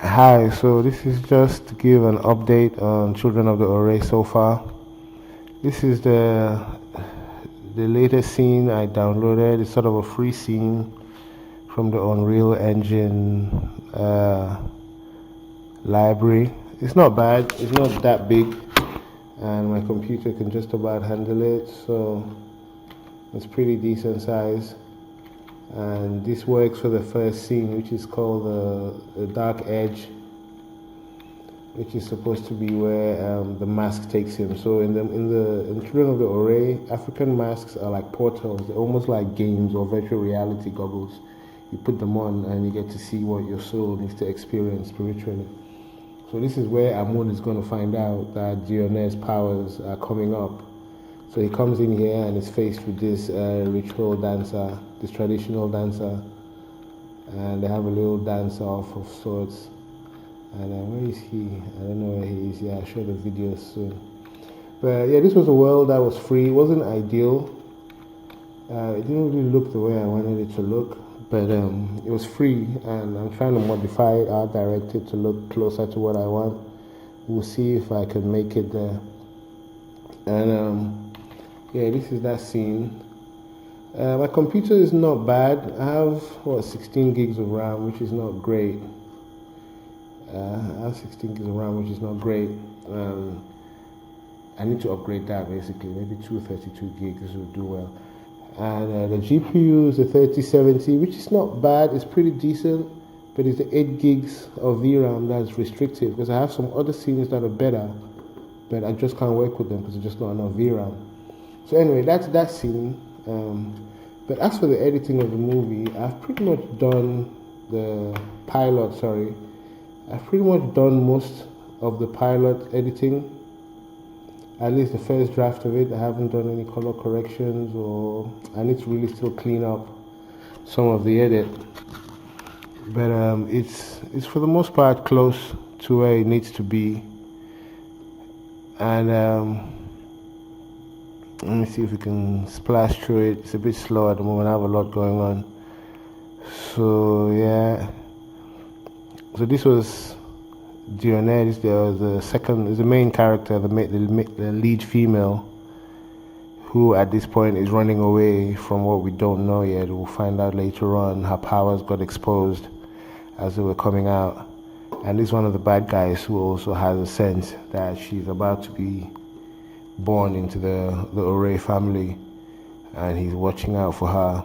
Hi, so this is just to give an update on Children of the Ore so far. This is the latest scene I downloaded. It's sort of a free scene from the Unreal Engine library. It's not bad, it's not that big, and my computer can just about handle it, so it's pretty decent size. And this works for the first scene, which is called the Dark Edge, which is supposed to be where the mask takes him. So in Children of the Ore, African masks are like portals. They're almost like games or virtual reality goggles. You put them on and you get to see what your soul needs to experience spiritually. So this is where Amun is going to find out that Dionne's powers are coming up. So he comes in here and is faced with this ritual dancer, this traditional dancer, and they have a little dance off of sorts. And where is he? I don't know where he is. Yeah, I'll show the video soon. But yeah, this was a world that was free. It wasn't ideal. It didn't really look the way I wanted it to look, but it was free, and I'm trying to modify it, art direct it to look closer to what I want. We'll see if I can make it there. And yeah, this is that scene. My computer is not bad. I have 16 gigs of RAM, which is not great. I have 16 gigs of RAM, which is not great. I need to upgrade that basically. Maybe 232 gigs will do well. And the GPU is a 3070, which is not bad. It's pretty decent, but it's the 8 gigs of VRAM that's restrictive, because I have some other scenes that are better, but I just can't work with them because there's just not enough VRAM. So anyway, that's that scene. But as for the editing of the movie, I've pretty much done the pilot. I've pretty much done most of the pilot editing, at least the first draft of it. I haven't done any color corrections, or I need to really still clean up some of the edit. But it's for the most part close to where it needs to be. And let me see if we can splash through it. It's a bit slow at the moment. I have a lot going on. So yeah. So this was Dionne. This was the main character, the lead female, who at this point is running away from what we don't know yet. We'll find out later on. Her powers got exposed as they were coming out. And this is one of the bad guys who also has a sense that she's about to be born into the Ore family, and he's watching out for her.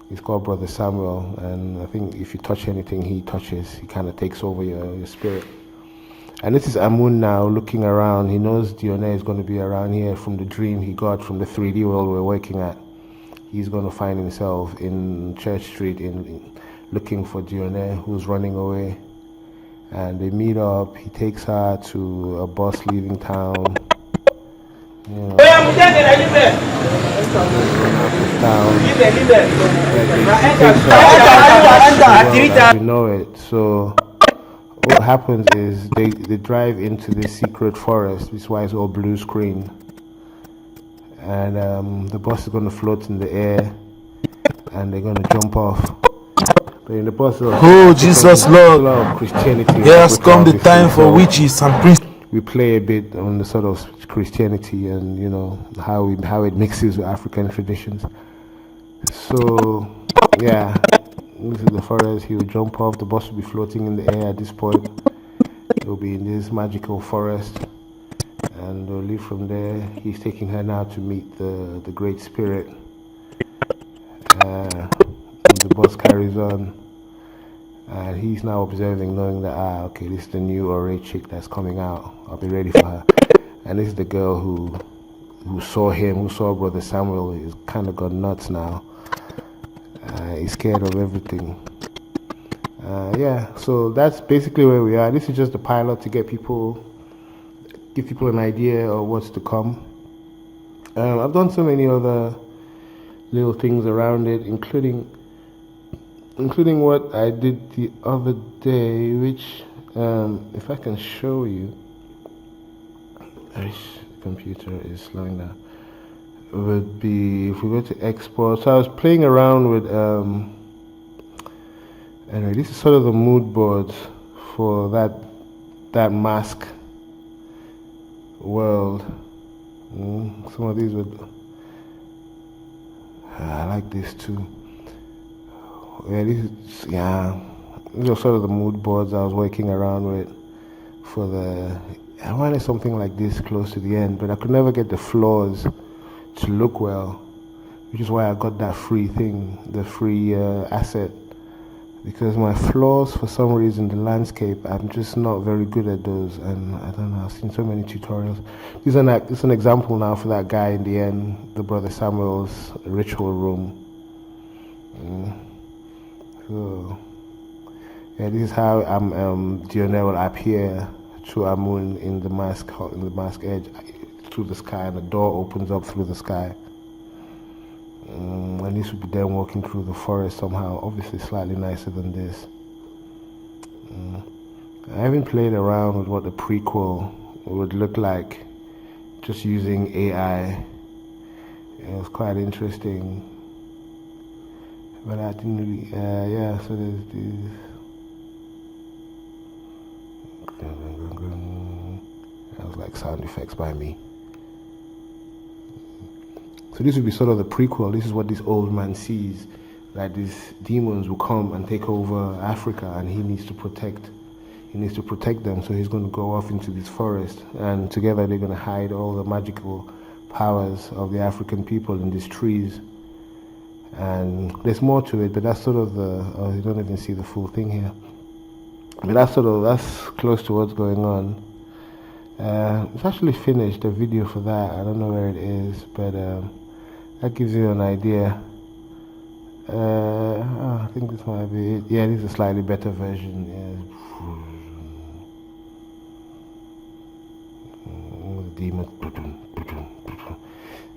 He's called Brother Samuel, and I think if you touch anything he touches, he kind of takes over your spirit. And this is Amun now looking around. He knows Dionne is going to be around here from the dream he got from the 3D world we're working at. He's going to find himself in Church Street looking for Dionne, who's running away. And they meet up. He takes her to a bus leaving town. You know, we know it. So what happens is they drive into this secret forest. This is why it's all blue screen. And the bus is going to float in the air, and they're going to jump off. But in the bus, oh Jesus Lord, Christianity. here has come the time for witches and priests. We play a bit on the sort of Christianity and, you know, how it mixes with African traditions. So yeah, this is the forest. He will jump off. The bus will be floating in the air at this point. It will be in this magical forest, and they'll leave from there. He's taking her now to meet the Great Spirit. The bus carries on, and he's now observing, knowing that okay, this is the new Ore chick that's coming out. I'll be ready for her. And this is the girl who saw him, who saw Brother Samuel. He's kind of gone nuts now. He's scared of everything. Yeah, so that's basically where we are. This is just the pilot to give people an idea of what's to come. I've done so many other little things around it, including what I did the other day, which if I can show you. The computer is slowing down. Would be if we go to export. So I was playing around with anyway, this is sort of the mood boards for that mask world. Some of these would. I like this too. These are sort of the mood boards I was working around with for the. I wanted something like this close to the end, but I could never get the floors to look well, which is why I got that free thing, the free asset. Because my floors, for some reason, the landscape, I'm just not very good at those, and I don't know, I've seen so many tutorials. This is an example now for that guy in the end, the Brother Samuel's ritual room. So, yeah, this is how Dionne will appear through Amun in the mask edge, through the sky, and the door opens up through the sky. And this would be them walking through the forest somehow, obviously slightly nicer than this. I haven't played around with what the prequel would look like just using AI. It was quite interesting, but I didn't really, so there's this. That was like sound effects by me. So this would be sort of the prequel. This is what this old man sees, that these demons will come and take over Africa, and he needs to protect them. So he's going to go off into this forest, and together they're going to hide all the magical powers of the African people in these trees. And there's more to it, but that's sort of you don't even see the full thing here. But that's close to what's going on. It's actually finished, a video for that. I don't know where it is, but that gives you an idea. I think this might be it. Yeah, this is a slightly better version. Yeah. Demon.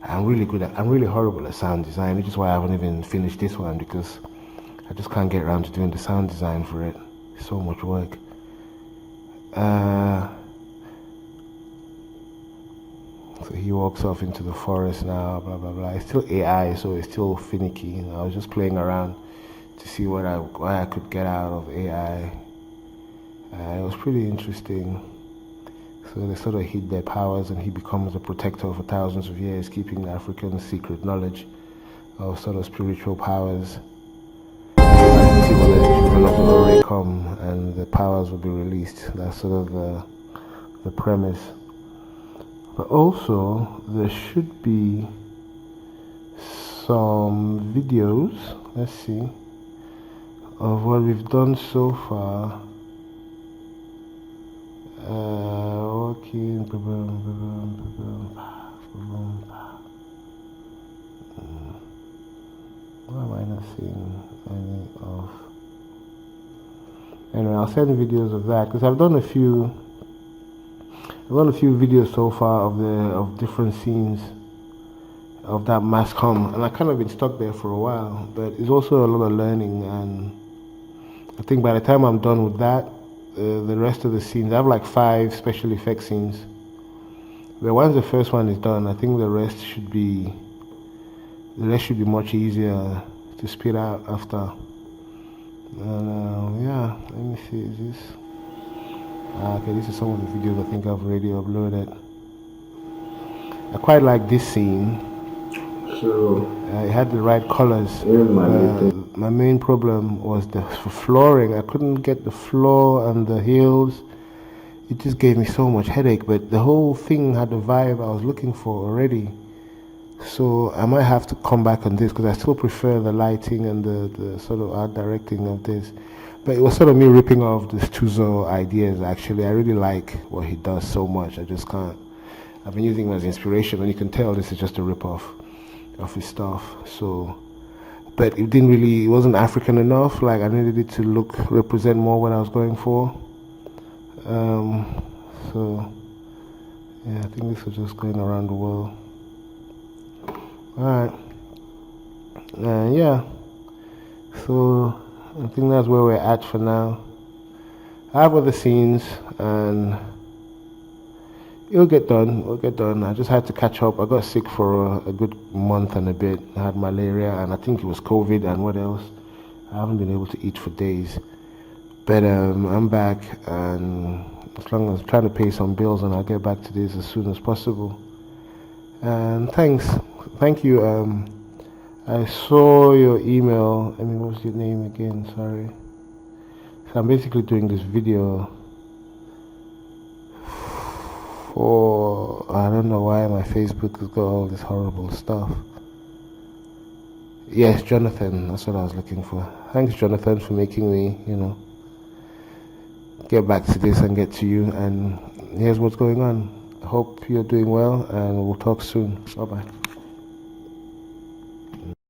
I'm really horrible at sound design, which is why I haven't even finished this one, because I just can't get around to doing the sound design for it. It's so much work. So he walks off into the forest now, blah, blah, blah. It's still AI, so it's still finicky. I was just playing around to see what I could get out of AI. It was pretty interesting. So they sort of hid their powers, and he becomes a protector for thousands of years, keeping the African secret knowledge of sort of spiritual powers. Until the children of glory come and the powers will be released. That's sort of the premise. But also, there should be some videos, let's see, of what we've done so far. Walking, why am I not seeing any of? Anyway, I'll send videos of that, because I've done a few videos so far of different scenes of that mass com, and I've kind of been stuck there for a while. But it's also a lot of learning, and I think by the time I'm done with that, the rest of the scenes, I have like 5 special effects scenes. But once the first one is done, I think the rest should be much easier to spit out after. And yeah, let me see, is this? Okay, this is some of the videos I think I've already uploaded. I quite like this scene. So it had the right colors. My main problem was the flooring. I couldn't get the floor and the heels. It just gave me so much headache. But the whole thing had the vibe I was looking for already. So I might have to come back on this, because I still prefer the lighting and the sort of art directing of this. But it was sort of me ripping off this Tuzo ideas, actually. I really like what he does so much. I just can't. I've been using him as inspiration, and you can tell this is just a rip-off of his stuff. So, but it wasn't African enough. Like, I needed it to represent more what I was going for. So, yeah, I think this was just going around the world. Alright. Yeah. So, I think that's where we're at for now. I have other scenes, and it'll get done. I just had to catch up. I got sick for a good month and a bit. I had malaria, and I think it was COVID, and what else? I haven't been able to eat for days. But I'm back, and as long as I'm trying to pay some bills, and I'll get back to this as soon as possible. And thank you. I saw your email. I mean, what's your name again? Sorry. So I'm basically doing this video for, I don't know why my Facebook has got all this horrible stuff. Yes, Jonathan. That's what I was looking for. Thanks, Jonathan, for making me, get back to this and get to you. And here's what's going on. I hope you're doing well, and we'll talk soon. Bye bye.